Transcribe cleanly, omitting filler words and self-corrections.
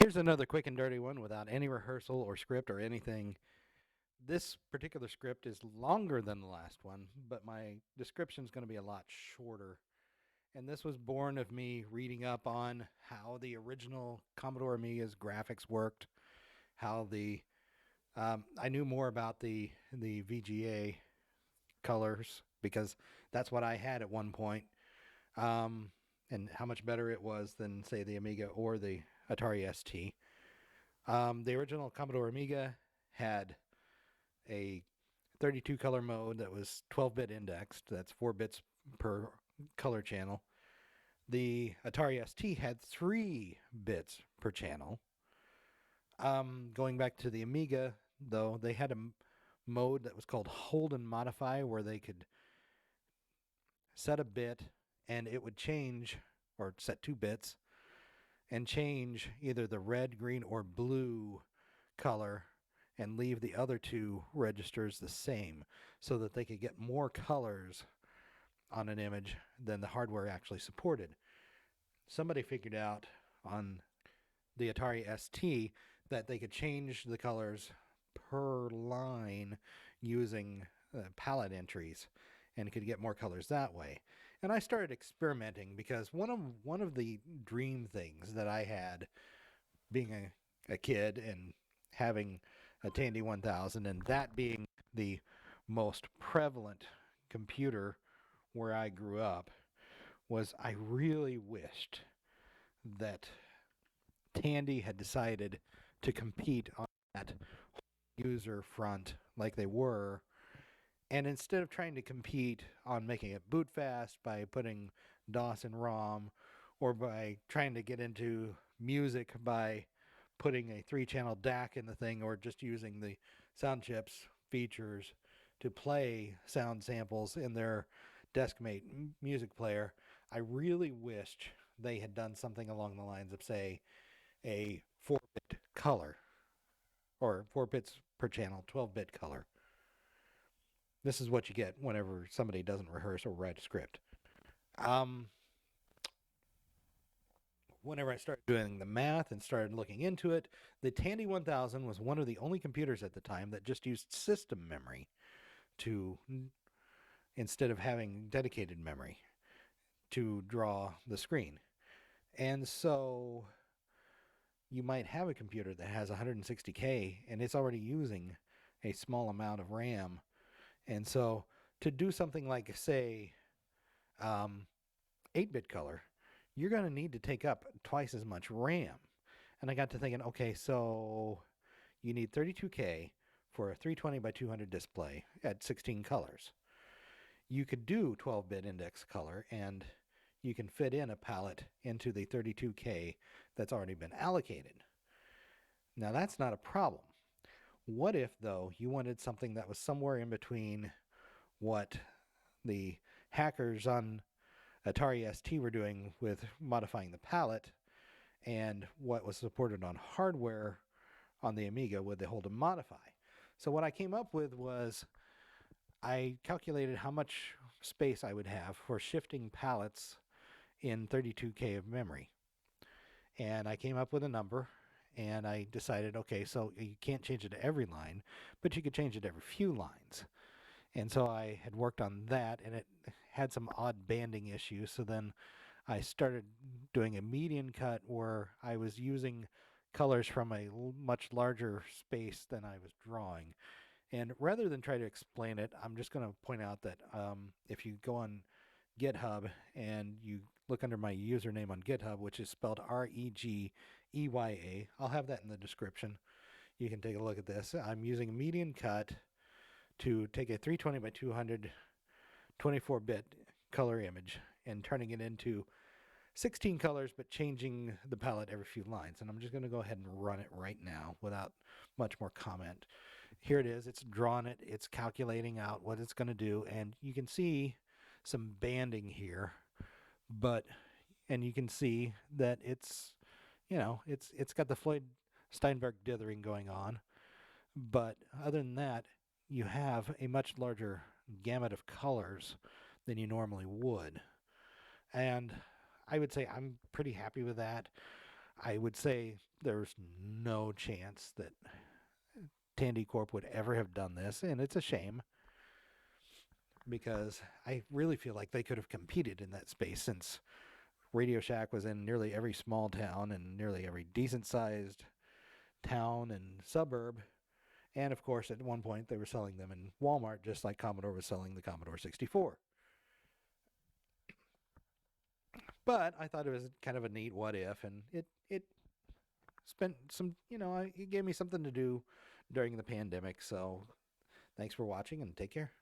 Here's another quick and dirty one without any rehearsal or script or anything. This particular script is longer than the last one, but my description is going to be a lot shorter. And this was born of me reading up on how the original Commodore Amiga's graphics worked, how the I knew more about the VGA colors because that's what I had at one point, um, and how much better it was than say the Amiga or the Atari ST. The original Commodore Amiga had a 32 color mode that was 12-bit indexed. That's 4 bits per color channel. The Atari ST had 3 bits per channel. Going back to the Amiga, though, they had a mode that was called hold and modify, where they could set a bit and it would change, or set 2 bits and change either the red, green, or blue color and leave the other two registers the same so that they could get more colors on an image than the hardware actually supported. Somebody figured out on the Atari ST that they could change the colors per line using palette entries and could get more colors that way. And I started experimenting because one of the dream things that I had being a kid and having a Tandy 1000 and that being the most prevalent computer where I grew up was I really wished that Tandy had decided to compete on that user front like they were. And instead of trying to compete on making it boot fast by putting DOS in ROM or by trying to get into music by putting a 3-channel DAC in the thing or just using the sound chips features to play sound samples in their deskmate music player, I really wished they had done something along the lines of, say, a 4-bit color or 4 bits per channel, 12-bit color. This is what you get whenever somebody doesn't rehearse or write a script. Um, Whenever I started doing the math and started looking into it, the Tandy 1000 was one of the only computers at the time that just used system memory to instead of having dedicated memory to draw the screen. And so you might have a computer that has 160K and it's already using a small amount of RAM. And so to do something like, say, 8-bit color, you're going to need to take up twice as much RAM. And I got to thinking, okay, so you need 32K for a 320 by 200 display at 16 colors. You could do 12-bit index color and you can fit in a palette into the 32K that's already been allocated. Now that's not a problem. What if, though, you wanted something that was somewhere in between what the hackers on Atari ST were doing with modifying the palette and what was supported on hardware on the Amiga with the hold and modify? So what I came up with was I calculated how much space I would have for shifting palettes in 32K of memory. And I came up with a number and I decided, okay, so you can't change it every line, but you could change it every few lines. And so I had worked on that and it had some odd banding issues. So then I started doing a median cut where I was using colors from a much larger space than I was drawing. And rather than try to explain it, I'm just going to point out that if you go on GitHub and you look under my username on GitHub, which is spelled Regeya, I'll have that in the description. You can take a look at this. I'm using a median cut to take a 320 by 200 24-bit color image and turning it into 16 colors, but changing the palette every few lines. And I'm just going to go ahead and run it right now without much more comment. Here it is. It's drawn it. It's calculating out what it's going to do. And you can see some banding here, and you can see that it's got the Floyd Steinberg dithering going on. But other than that, you have a much larger gamut of colors than you normally would. And I would say I'm pretty happy with that. I would say there's no chance that Tandy Corp would ever have done this, and it's a shame because I really feel like they could have competed in that space since Radio Shack was in nearly every small town and nearly every decent-sized town and suburb. And of course, at one point, they were selling them in Walmart, just like Commodore was selling the Commodore 64. But I thought it was kind of a neat what if, and it spent some, it gave me something to do during the pandemic. So thanks for watching and take care.